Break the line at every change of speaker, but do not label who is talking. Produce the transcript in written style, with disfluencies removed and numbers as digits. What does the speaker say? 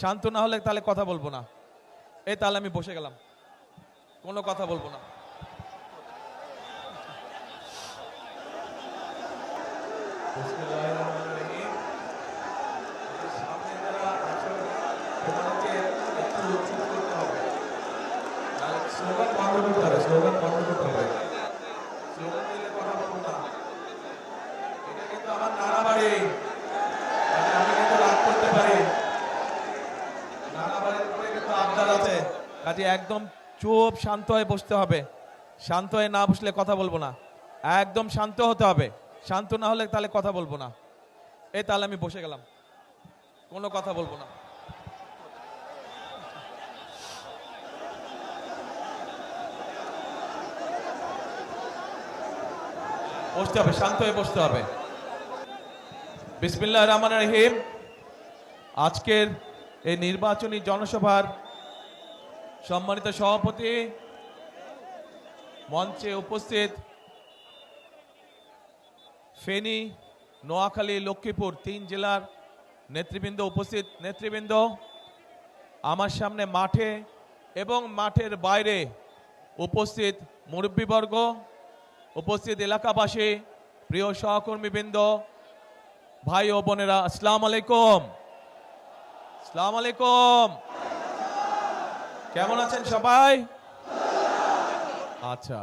শান্ত না হলে তাহলে কথা বলবো না। এই তাহলে আমি বসে গেলাম, কোনো কথা বলবো না। কাজে একদম চুপ শান্ত হয়ে বসতে হবে। শান্ত হয়ে না বসলে কথা বলবো না। একদম শান্ত হতে হবে। শান্ত না হলে তাহলে কথা বলবো না। এই তাহলে আমি বসে গেলাম, কোনো কথা বলবো না। বসতে হবে, শান্ত হয়ে বসতে হবে। বিসমিল্লাহির রহমানির রহিম। আজকের এই নির্বাচনী জনসভার সম্মানিত সভাপতি, মঞ্চে উপস্থিত ফেনী, নোয়াখালী, লক্ষ্মীপুর 3 জেলার নেতৃবৃন্দ, উপস্থিত নেতৃবৃন্দ, আমার সামনে মাঠে এবং মাঠের বাইরে উপস্থিত মুরব্বীবর্গ, উপস্থিত এলাকাবাসী, প্রিয় সহকর্মীবৃন্দ, ভাই ও বোনেরা, আসসালামু আলাইকুম। আসসালামু আলাইকুম। কেমন আছেন সবাই? আচ্ছা।